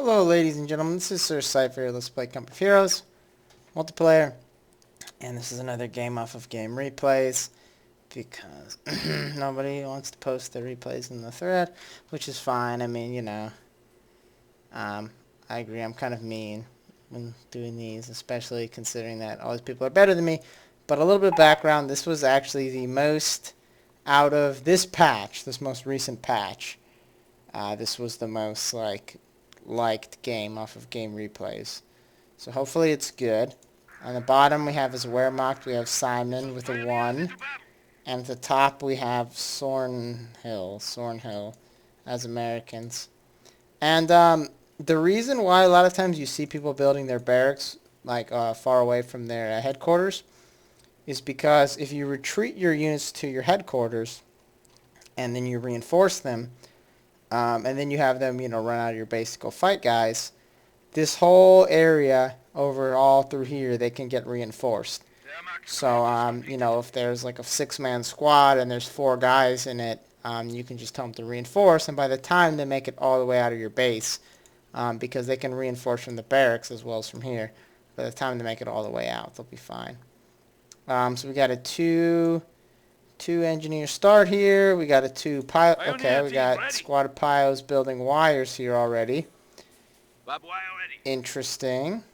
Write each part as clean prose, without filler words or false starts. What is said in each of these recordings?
Hello ladies and gentlemen, this is SerCypher. Let's play Company of Heroes, multiplayer, and this is another game off of Game Replays, because nobody wants to post their replays in the thread, which is fine. I mean, you know, I agree, I'm kind of mean when doing these, especially considering that all these people are better than me. But a little bit of background, this was actually the most, out of this patch, this most recent patch, this was the most, liked game off of Game Replays. So hopefully it's good. On the bottom we have as Wehrmacht, we have Simon with a 1. And at the top we have Sornhill as Americans. And the reason why a lot of times you see people building their barracks far away from their headquarters is because if you retreat your units to your headquarters and then you reinforce them, and then you have them, run out of your base to go fight guys, this whole area over all through here, they can get reinforced. So, if there's like a 6-man squad and there's 4 guys in it, you can just tell them to reinforce, and by the time they make it all the way out of your base, because they can reinforce from the barracks as well as from here, by the time they make it all the way out, they'll be fine. So we got a 2 engineer start here. We got a 2 pilot. Okay, we got squad of pios building wires here already. Interesting.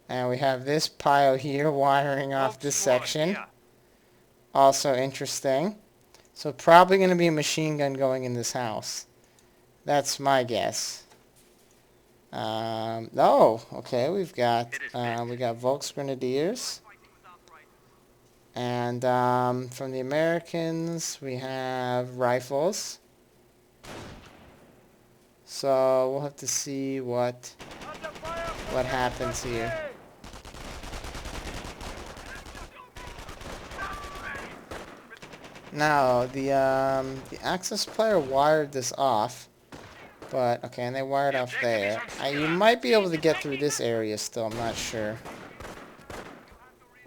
And we have this pio here wiring off this section. Also interesting. So probably going to be a machine gun going in this house. That's my guess. Oh, okay. We got Volksgrenadiers. And from the Americans, we have rifles. So we'll have to see what happens here. Now the Axis player wired this off, but okay, and they wired off there. You might be able to get through this area still. I'm not sure.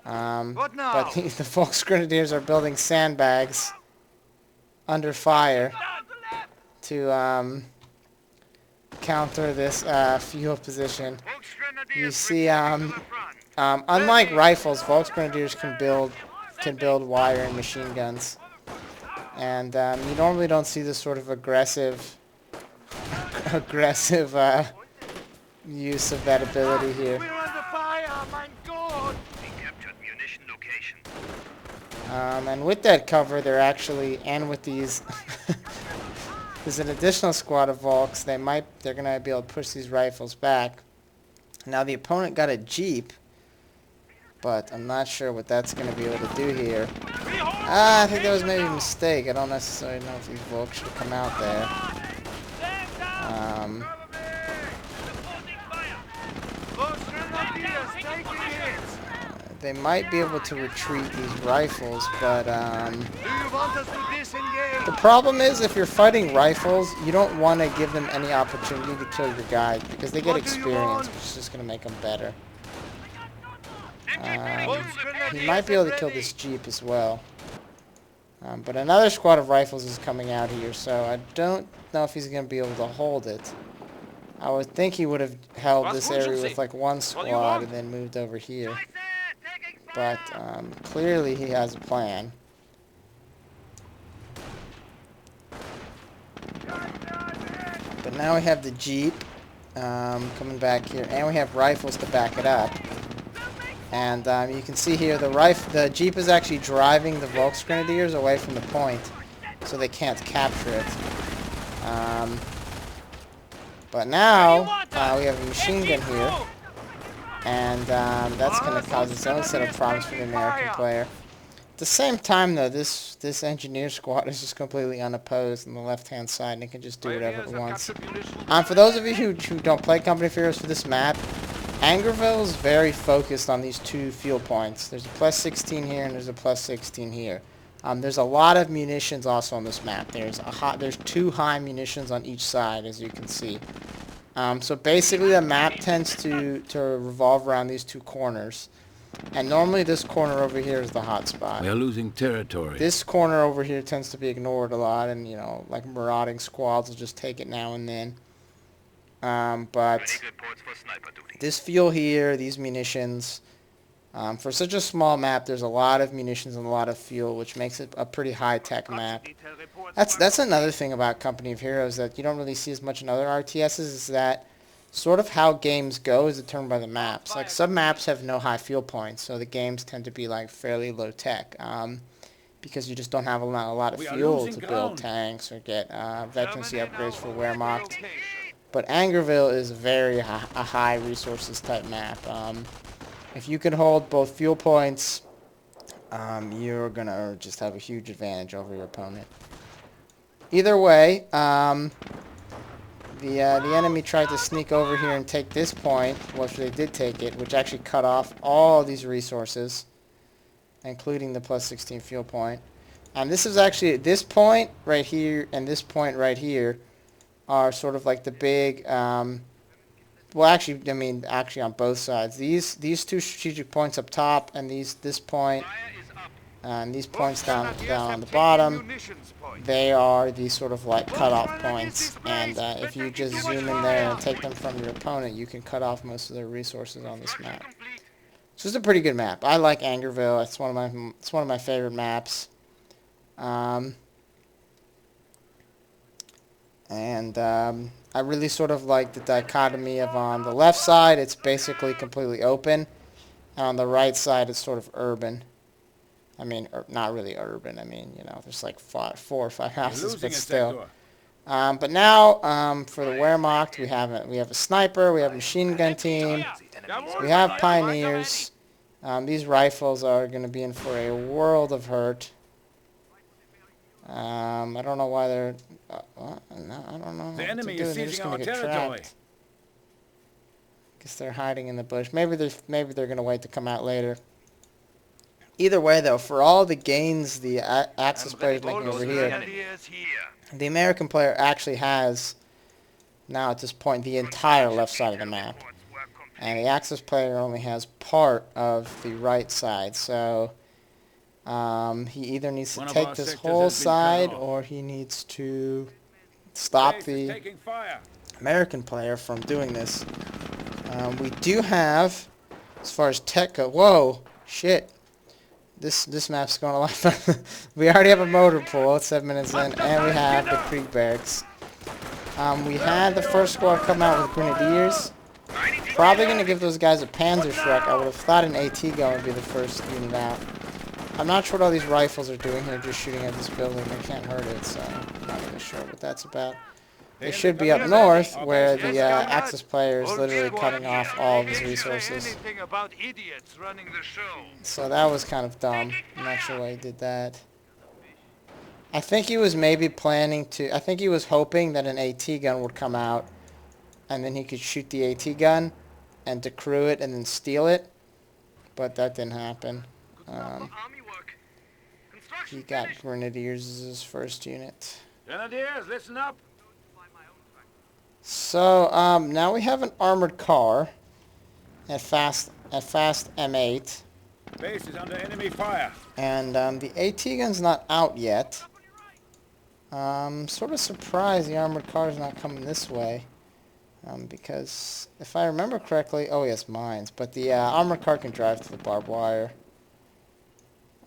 But the Volksgrenadiers are building sandbags under fire to counter this fuel position. You see, unlike rifles, Volksgrenadiers can build wire and machine guns, and you normally don't see this sort of aggressive use of that ability here. And with that cover, they're actually, and with these, there's an additional squad of Volks. They're gonna be able to push these rifles back. Now the opponent got a Jeep, but I'm not sure what that's gonna be able to do here. I think that was maybe a mistake. I don't necessarily know if these Volks should come out there. They might be able to retreat these rifles, but the problem is if you're fighting rifles, you don't want to give them any opportunity to kill your guys because they get experience, which is just going to make them better. He might be able to kill this Jeep as well. But another squad of rifles is coming out here, so I don't know if he's going to be able to hold it. I would think he would have held this area with like 1 squad and then moved over here. But clearly he has a plan. But now we have the Jeep coming back here, and we have rifles to back it up. And you can see here the Jeep is actually driving the Volksgrenadiers away from the point, so they can't capture it. But now we have a machine gun here. And that's going to cause its own set of problems for the American player. At the same time, though, this engineer squad is just completely unopposed on the left-hand side, and it can just do whatever it wants. For those of you who don't play Company of Heroes for this map, Angerville is very focused on these 2 fuel points. There's a +16 here, and there's a +16 here. There's a lot of munitions also on this map. There's 2 high munitions on each side, as you can see. So basically the map tends to revolve around these 2 corners. And normally this corner over here is the hot spot. We're losing territory. This corner over here tends to be ignored a lot, and like marauding squads will just take it now and then. But this fuel here, these munitions, for such a small map, there's a lot of munitions and a lot of fuel, which makes it a pretty high-tech map. That's another thing about Company of Heroes that you don't really see as much in other RTSs, is that sort of how games go is determined by the maps. Like, some maps have no high fuel points, so the games tend to be like fairly low-tech, because you just don't have a lot of fuel to build tanks or get veterancy upgrades for Wehrmacht. But Angerville is a very high resources type map. If you can hold both fuel points, you're going to just have a huge advantage over your opponent. Either way, the enemy tried to sneak over here and take this point, which they did take it, which actually cut off all these resources, including the plus 16 fuel point. And this is actually, this point right here and this point right here are sort of like the big, well, actually, I mean, actually on both sides. These two strategic points up top, and this point, and these points down on the bottom, they are these sort of like cutoff points. And if you just zoom in there and take them from your opponent, you can cut off most of their resources on this map. So it's a pretty good map. I like Angerville. It's one of my favorite maps. I really sort of like the dichotomy of on the left side, it's basically completely open, and on the right side, it's sort of urban. I mean, not really urban. I mean, you know, there's like 4 or 5 houses, but still. But now, for the Wehrmacht, we have a sniper, we have a machine gun team, we have pioneers. These rifles are going to be in for a world of hurt. I don't know why they're... no, I don't know. The enemy is seizing our get territory. trapped. Guess they're hiding in the bush. Maybe they're going to wait to come out later. Either way, though, for all the gains the Axis player is making over here, the American player actually has, now at this point, the entire left side of the map. And the Axis player only has part of the right side, so he either needs to take this whole side, or he needs to stop the American player from doing this. We do have, as far as tech go, whoa, shit. This map's going a lot further. We already have a motor pool at 7 minutes in, and we have the Krieg barracks. We had the first squad come out with grenadiers. Probably going to give those guys a Panzerschreck. I would have thought an AT gun would be the first unit out. I'm not sure what all these rifles are doing here, just shooting at this building. They can't hurt it, so I'm not really sure what that's about. They should be up north, where the Axis player is literally cutting off all of his resources. So that was kind of dumb. I'm not sure why he did that. I think he was maybe planning to... I think he was hoping that an AT gun would come out, and then he could shoot the AT gun and decrew it and then steal it. But that didn't happen. He got Grenadiers as his first unit. Grenadiers, listen up. So, now we have an armored car at fast M8. Base is under enemy fire. And the AT gun's not out yet. Sort of surprised the armored car is not coming this way. Because if I remember correctly, oh yes, mines. But the armored car can drive through the barbed wire.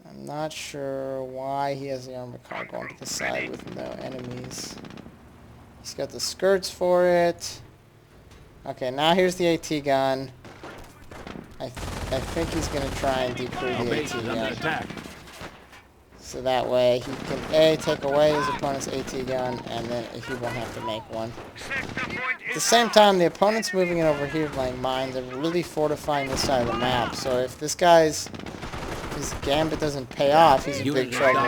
I'm not sure why he has the armored car going to the side with no enemies. He's got the skirts for it. Okay, now here's the AT gun. I think he's going to try and decrew the AT gun. So that way he can A, take away his opponent's AT gun, and then he won't have to make one. At the same time, the opponent's moving in over here playing mines and really fortifying this side of the map. So if this guy's his gambit doesn't pay off, he's in big trouble.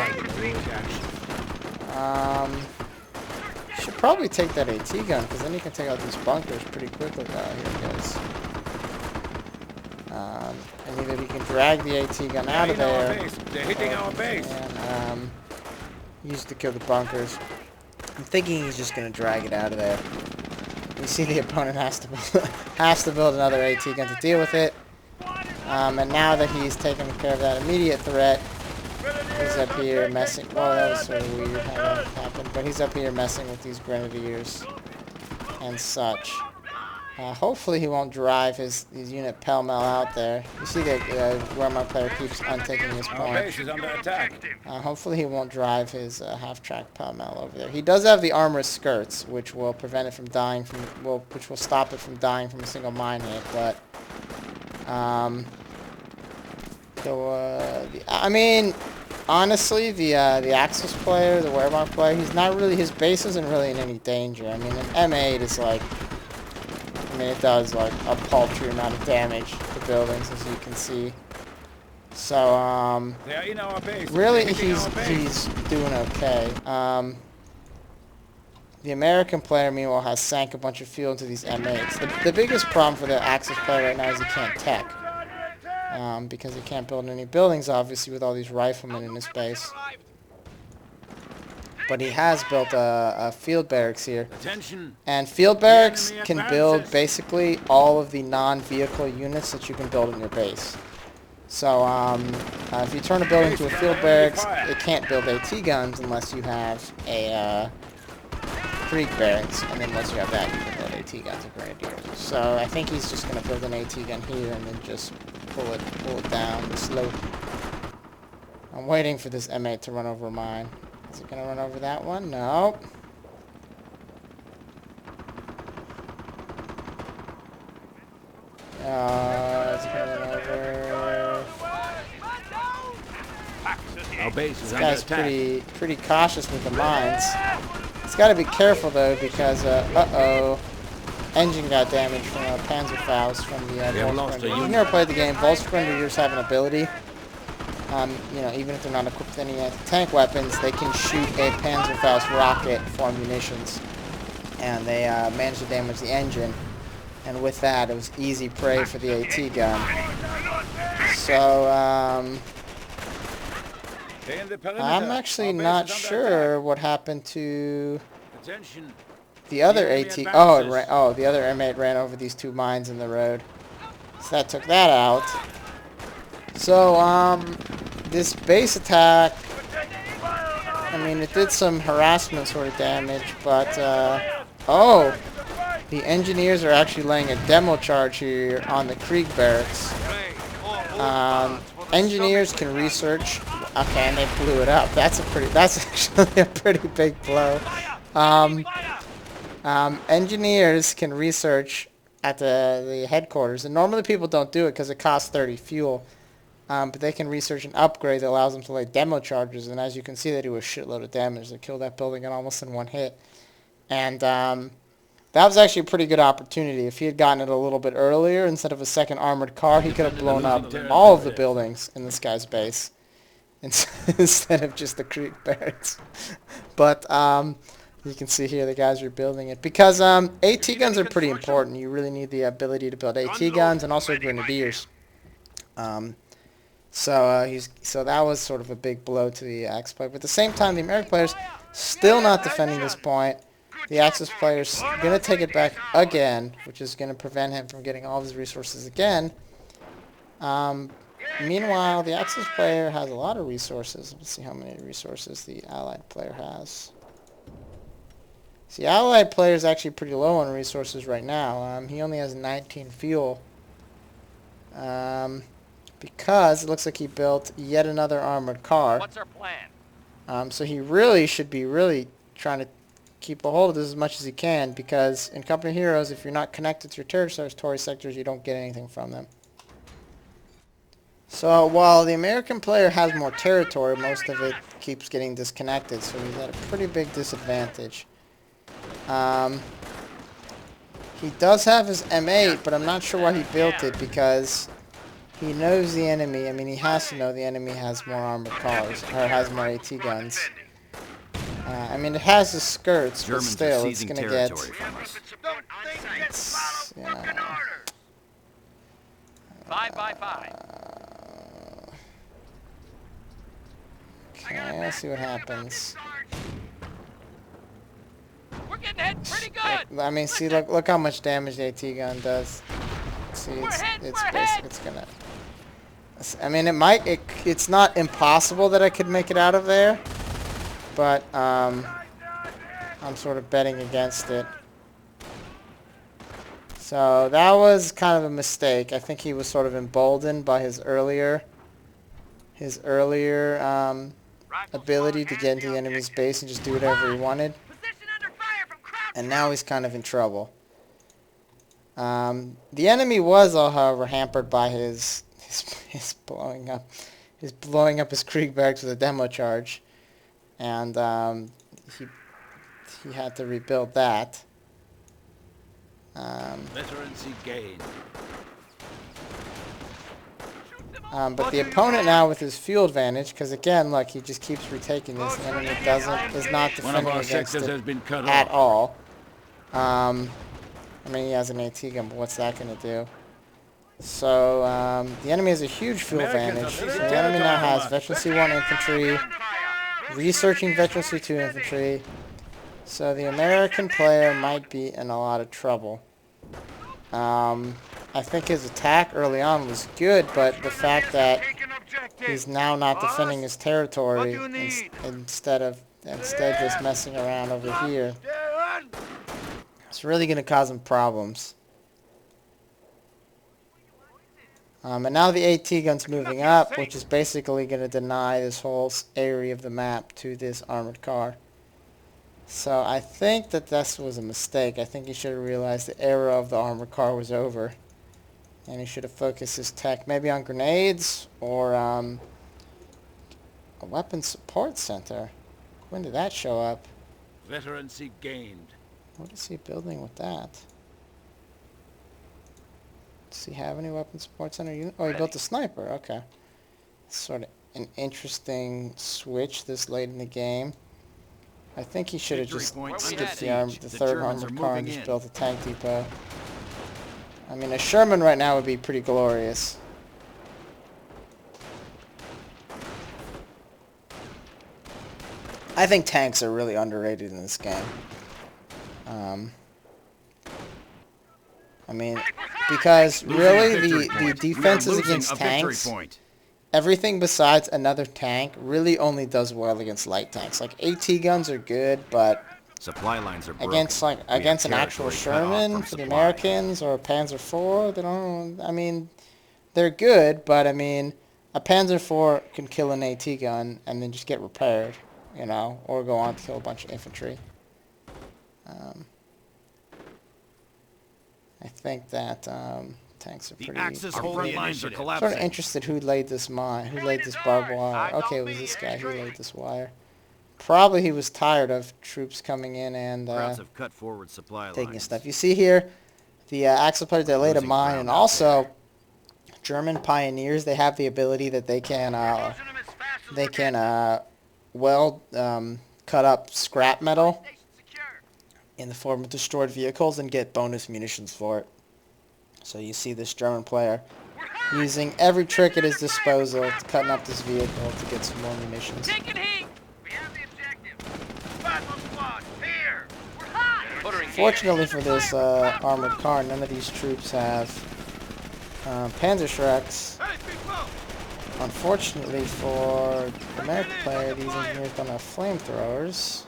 Should probably take that AT gun, because then you can take out these bunkers pretty quickly. Here it goes. And either he can drag the AT gun out of there, they're hitting our base, and use it to kill the bunkers. I'm thinking he's just going to drag it out of there. You see the opponent has to build another AT gun to deal with it. And now that he's taken care of that immediate threat, he's up here messing... Well, that was sort of weird how that happened. But he's up here messing with these grenadiers and such. Hopefully he won't drive his unit pell-mell out there. You see that where my player keeps untaking his Our point. base is under attack. Hopefully he won't drive his half-track pell-mell over there. He does have the armor skirts, which will prevent it from dying from, which will stop it from dying from a single mine hit. But, I mean, honestly, the Axis player, the Wehrmacht player, he's not really, his base isn't really in any danger. I mean, an M8 is like, I mean, it does like a paltry amount of damage to buildings, as you can see. So, They are in our base. really, he's doing okay. The American player, meanwhile, has sank a bunch of fuel into these M8s. The biggest problem for the Axis player right now is he can't tech. Because he can't build any buildings, obviously, with all these riflemen in his base. But he has built a field barracks here. Attention. And field barracks can build basically all of the non-vehicle units that you can build in your base. So, if you turn a building into a field barracks, it can't build AT guns unless you have a Krieg barracks. And then once you have that, you can build AT guns and grenadiers. So, I think he's just going to build an AT gun here and then just pull it down the slope. I'm waiting for this M8 to run over mine. Is it going to run over that one? No. Is it going to run over? Our base is This under guy's attack. pretty cautious with the mines. He's got to be careful though because engine got damaged from a Panzerfaust from the Volksgrenadiers. If you've never played the game, Volksgrenadiers have an ability. You know, even if they're not equipped with any anti-tank weapons, they can shoot a Panzerfaust rocket for munitions, and they manage to damage the engine. And with that, it was easy prey for the AT gun. So, I'm actually not sure what happened to the other AT. Oh, the other M8 ran over these two mines in the road. So that took that out. So, this base attack, I mean, it did some harassment sort of damage, but, oh, the engineers are actually laying a demo charge here on the Krieg barracks. Engineers can research. Okay, and they blew it up. That's actually a pretty big blow. Engineers can research at the headquarters, and normally people don't do it because it costs 30 fuel. But they can research an upgrade that allows them to lay demo charges, and as you can see, they do a shitload of damage. They kill that building almost in one hit. And that was actually a pretty good opportunity. If he had gotten it a little bit earlier, instead of a second armored car, he could have blown up all of the buildings in this guy's base instead of just the Krieg barracks. But you can see here the guys are building it. Because AT guns are pretty important. You really need the ability to build AT guns and also grenadiers. So that was sort of a big blow to the Axis player. But at the same time, the American players still not defending this point. The Axis player's going to take it back again, which is going to prevent him from getting all of his resources again. Meanwhile, the Axis player has a lot of resources. Let's see how many resources the Allied player has. See, the Allied player is actually pretty low on resources right now. He only has 19 fuel. Because it looks like he built yet another armored car. What's our plan? So he really should be trying to keep a hold of this as much as he can, because in Company of Heroes, if you're not connected to your territory sectors, you don't get anything from them. So while the American player has more territory, most of it keeps getting disconnected, so he's at a pretty big disadvantage. He does have his M8, but I'm not sure why he built it, because he knows the enemy. I mean, he has to know the enemy has more armored cars, or has more AT guns. I mean, it has the skirts, but still, it's going to get... It's, you know... 5 by 5. Okay, let's see what happens. We're getting hit pretty good. I mean, see, look how much damage the AT gun does. See, it's basically, it's gonna... I mean, it's not impossible that I could make it out of there, but, I'm sort of betting against it. So that was kind of a mistake. I think he was sort of emboldened by his earlier ability to get into the enemy's base and just do whatever he wanted. And now he's kind of in trouble. The enemy was, however, hampered by his blowing up his Krieg barracks with a demo charge, and he had to rebuild that. Veterancy gained. But the opponent now with his fuel advantage, because again, look, he just keeps retaking this. The enemy is not defending against it at all. I mean, he has an AT gun, but what's that going to do? So the enemy has a huge fuel advantage. So the enemy now has Veterancy 1 infantry, researching Veterancy 2 infantry. So the American player might be in a lot of trouble. I think his attack early on was good, but the fact that he's now not defending his territory instead just messing around over here, it's really going to cause him problems. And now the AT gun's moving up, which is basically going to deny this whole area of the map to this armored car. So I think that this was a mistake. I think he should have realized the era of the armored car was over. And he should have focused his tech maybe on grenades or a weapons support center. When did that show up? Veterancy gained. What is he building with that? Does he have any weapons support center unit? Oh, he built a sniper. Okay. Sort of an interesting switch this late in the game. I think he should have just skipped the third armored car and just built a tank depot. I mean, a Sherman right now would be pretty glorious. I think tanks are really underrated in this game. I mean, because really the defenses against tanks, everything besides another tank really only does well against light tanks. Like AT guns are good, but supply lines are broken. against an actual Sherman for the Americans or a Panzer IV, they don't. I mean, they're good, but I mean, a Panzer IV can kill an AT gun and then just get repaired, you know, or go on to kill a bunch of infantry. I think that tanks are pretty. The Axis holding lines are collapsing. Sort of interested who laid this mine, who laid this barbed wire. Okay, it was this guy who laid this wire. Probably he was tired of troops coming in and have cut forward supply taking lines. stuff. You see here, the Axis players, they laid a mine, and also German pioneers, they have the ability that they can cut up scrap metal in the form of destroyed vehicles and get bonus munitions for it. So you see this German player using every trick at his disposal to cutting up this vehicle to get some more munitions. Fortunately for this armored car, none of these troops have Panzerschrecks. Unfortunately for the American player, these engineers don't have flamethrowers,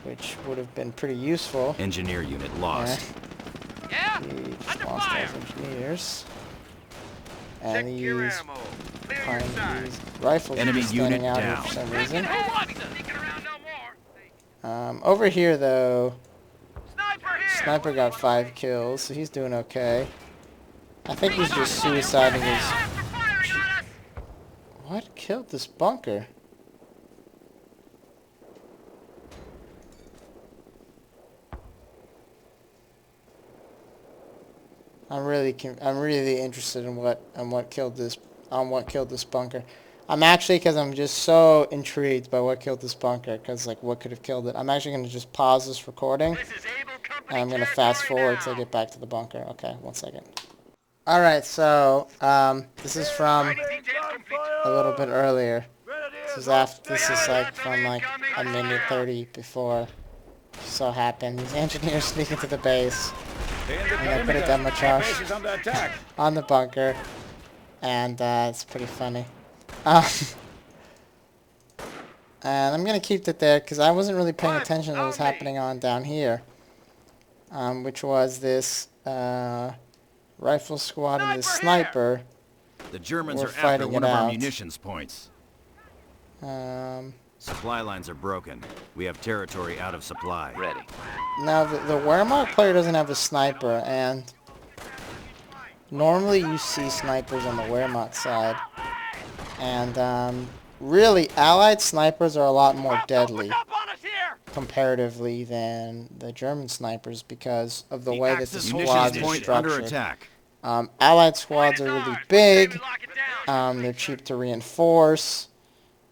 which would have been pretty useful. Engineer unit lost. Yeah? He lost those engineers. And these rifles are just standing out here for some reason. Over here, though, Sniper got 5 kills, so he's doing okay. I think he's just suiciding his... What killed this bunker? I'm really interested in what killed this bunker. I'm actually, because I'm just so intrigued by what killed this bunker, because like what could have killed it. I'm actually going to just pause this recording, and I'm going to fast forward to get back to the bunker. Okay, 1 second. All right, so this is from a little bit earlier. This is like from like a minute 30 before so happened. These engineers sneak into the base. And they put a demo charge on the bunker, and it's pretty funny. And I'm gonna keep it there because I wasn't really paying attention to what was happening on down here. which was this rifle squad and this sniper. The Germans We're are after fighting one it of our out. munitions points. Supply lines are broken. We have territory out of supply. Ready. Now, the Wehrmacht player doesn't have a sniper, and normally you see snipers on the Wehrmacht side. And really, Allied snipers are a lot more deadly comparatively than the German snipers because of the way that the squads are Point under structured. attack. Allied squads are really big. They're cheap to reinforce.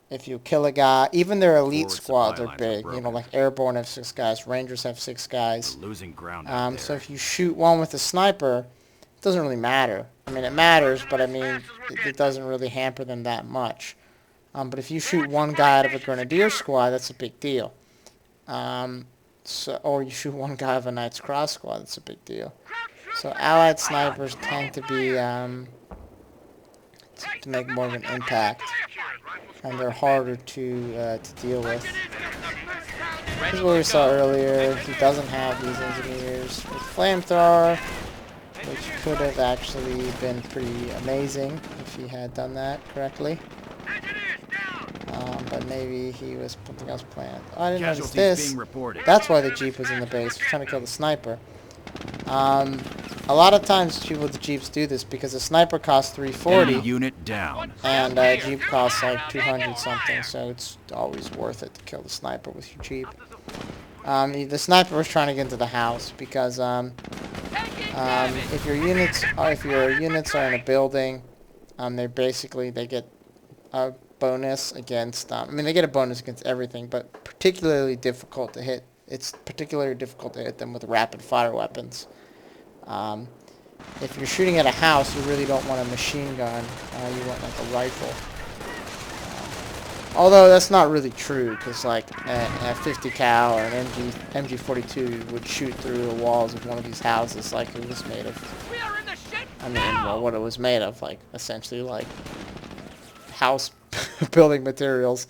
If you kill a guy, even their elite Forward squads supply are lines are big. You know, broken. like Airborne have 6 guys, Rangers have 6 guys. We're losing ground out there. So if you shoot one with a sniper, it doesn't really matter. I mean, it matters, but I mean, it doesn't really hamper them that much. But if you shoot one guy out of a Grenadier squad, that's a big deal. Or you shoot one guy out of a Knights Cross squad, that's a big deal. So Allied snipers tend to be to make more of an impact, and they're harder to deal with. This is what we saw earlier. He doesn't have these engineers with flamethrower, which could have actually been pretty amazing if he had done that correctly. But maybe he was something else planned. Oh, I didn't notice Casualties this. being reported. That's why the Jeep was in the base. He was trying to kill the sniper. A lot of times people with the Jeeps do this because a sniper costs Enemy $340 unit down. and a Jeep costs like 200 something, so it's always worth it to kill the sniper with your Jeep. The sniper was trying to get into the house because if your units are in a building, they get a bonus against. I mean, they get a bonus against everything, but particularly difficult to hit. It's particularly difficult to hit them with rapid fire weapons. If you're shooting at a house, you really don't want a machine gun. You want like a rifle. Although that's not really true, because like a 50 cal or an MG42 would shoot through the walls of one of these houses like it was made of. I mean, well, what it was made of, like essentially like house building materials.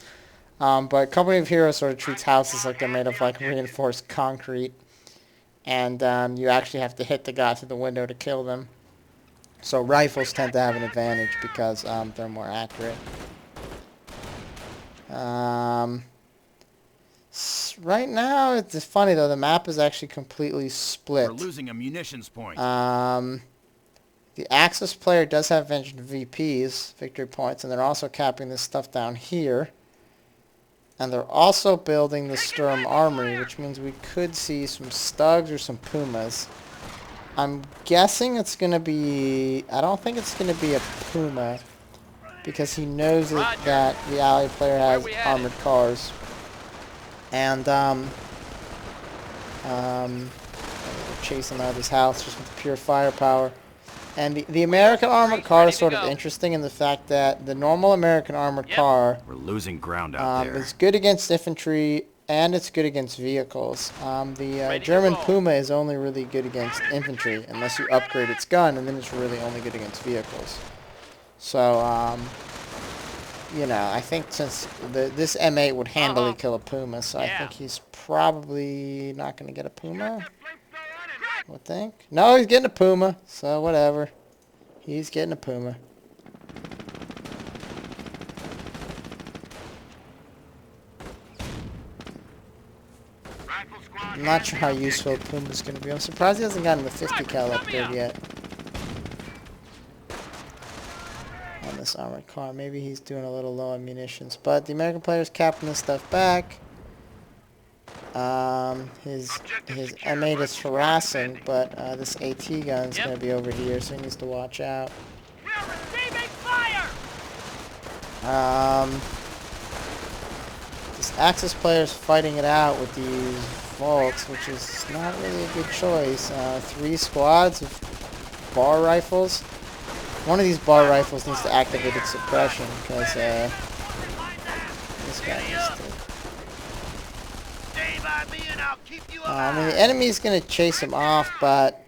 But Company of Heroes sort of treats houses like they're made of like reinforced concrete. And you actually have to hit the guy through the window to kill them. So rifles tend to have an advantage because they're more accurate. Right now, it's funny though, the map is actually completely split. We're losing a munitions point. The Axis player does have VPs, victory points, and they're also capping this stuff down here. And they're also building the Sturm Armory, which means we could see some Stugs or some Pumas. I'm guessing it's going to be... I don't think it's going to be a Puma, because he knows that the Allied player has armored cars. And, chase him out of his house just with pure firepower. And the American armored car is sort of interesting in the fact that the normal American armored car We're losing ground out there. is good against infantry and it's good against vehicles. The German Puma is only really good against infantry unless you upgrade its gun, and then it's really only good against vehicles. So, you know, I think since this M8 would handily kill a Puma, so I think he's probably not going to get a Puma. I would think. No, he's getting a Puma, so whatever. He's getting a Puma. I'm not sure how useful a Puma's going to be. I'm surprised he hasn't gotten the 50 cal upgrade yet. On this armored car. Maybe he's doing a little low on munitions. But the American player's capping this stuff back. His M8 is harassing, but this AT gun's going to be over here, so he needs to watch out. This Axis player's fighting it out with these Volks, which is not really a good choice. 3 squads of bar rifles. One of these bar rifles needs to activate its suppression, because this guy needs to... I mean, the enemy's going to chase him off, but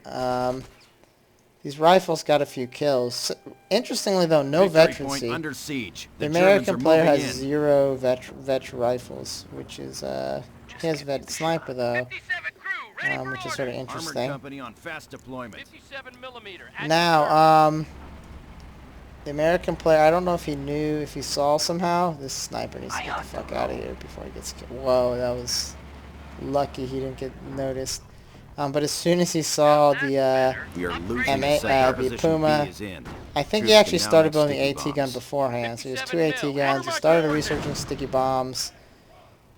these rifles got a few kills. Interestingly, though, no veterancy. Under siege. The American player has 0 vet rifles, which is he has vet sniper though. which is sort of Armored interesting. company on fast deployment. 57 millimeter. Now, the American player, I don't know if he knew, if he saw somehow. This sniper needs to get the fuck out of here before he gets killed. Whoa, that was lucky he didn't get noticed. But as soon as he saw the We are losing M8, sector. the Position Puma, B is in. I think Troops he actually can now started make building the sticky AT gun bombs. beforehand. So he has 2 57 AT mil. guns. He started researching sticky bombs.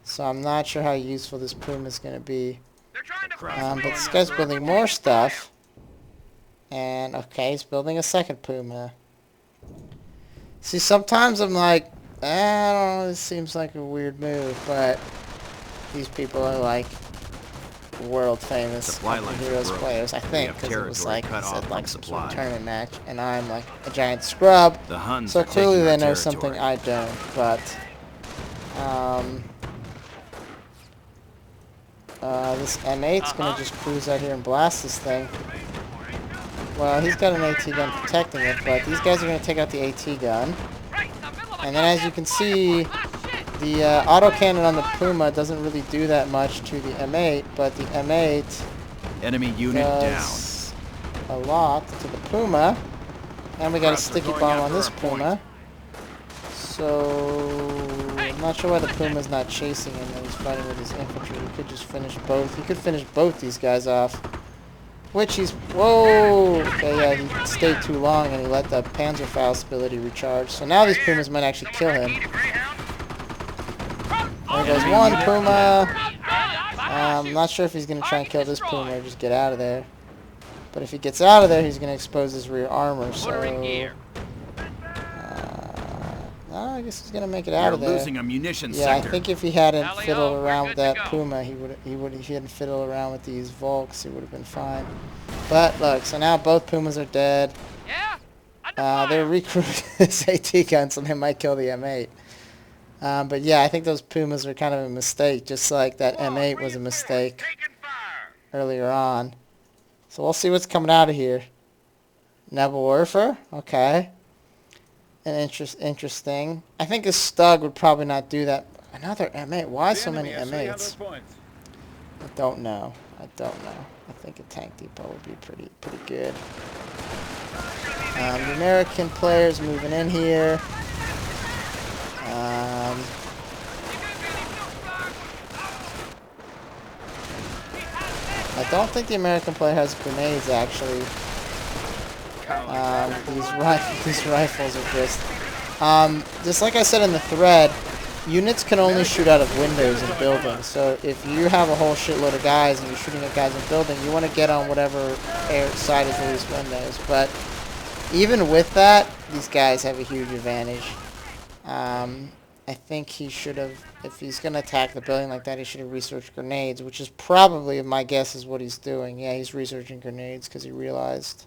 So I'm not sure how useful this Puma is going to be. They're trying to Crap. But this guy's building more stuff. And, okay, he's building a second Puma. See, sometimes I'm like, I don't know, this seems like a weird move, but these people are like world famous Supply lines are Heroes broken. players, I We think, have because it was territory like, cut I off said, from like some sort of supply. tournament match, and I'm like a giant scrub, The Huns so are clearly taking they our know territory. something I don't, but, this M8's gonna just cruise out here and blast this thing. Well, he's got an AT gun protecting it, but these guys are gonna take out the AT gun. right in the middle of And then as you can see, Ah, shit. the autocannon on the Puma doesn't really do that much to the M8, but the M8 Enemy unit down. does a lot to the Puma. And we got a Crabs are sticky going bomb on after this our point. Puma. So I'm not sure why the Puma's not chasing him and he's fighting with his infantry. He could just finish both. He could finish both these guys off. Which he's... Whoa! Okay, yeah, he stayed too long and he let the Panzerfaust ability recharge. So now these Pumas might actually kill him. There goes one Puma. I'm not sure if he's going to try and kill this Puma or just get out of there. But if he gets out of there, he's going to expose his rear armor, so... Put her in gear. I guess he's going to make it We out are of there. losing a munitions Yeah, I sector. think if he hadn't Tally fiddled ho, we're around good with to that go. Puma, if he hadn't fiddled around with these Volks, he would have been fine. But look, so now both Pumas are dead. Yeah? Under fire. They're recruiting this AT gun, so they might kill the M8. But yeah, I think those Pumas are kind of a mistake, just like that M8 was a mistake earlier on. So we'll see what's coming out of here. Nebelwerfer, okay. And interesting. I think a Stug would probably not do that. Another M8. Why so many M8s? I don't know. I think a tank depot would be pretty good. The American players moving in here. I don't think the American player has grenades actually. These rifles are just like I said in the thread, units can only shoot out of windows in buildings. So if you have a whole shitload of guys and you're shooting at guys in building, you want to get on whatever air side is the least windows. But even with that, these guys have a huge advantage. I think he should have, if he's going to attack the building like that, he should have researched grenades, which is probably, my guess, is what he's doing. Yeah, he's researching grenades because he realized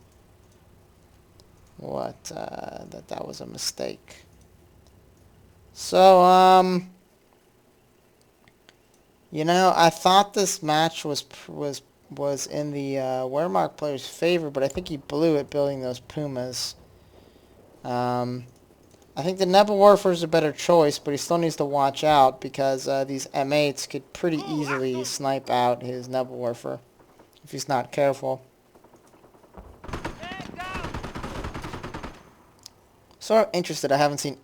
that was a mistake. So, you know, I thought this match was in the Wehrmacht player's favor, but I think he blew it building those Pumas. I think the Nebelwerfer is a better choice, but he still needs to watch out because these M8s could pretty easily snipe out his Nebelwerfer if he's not careful. So interested, I haven't seen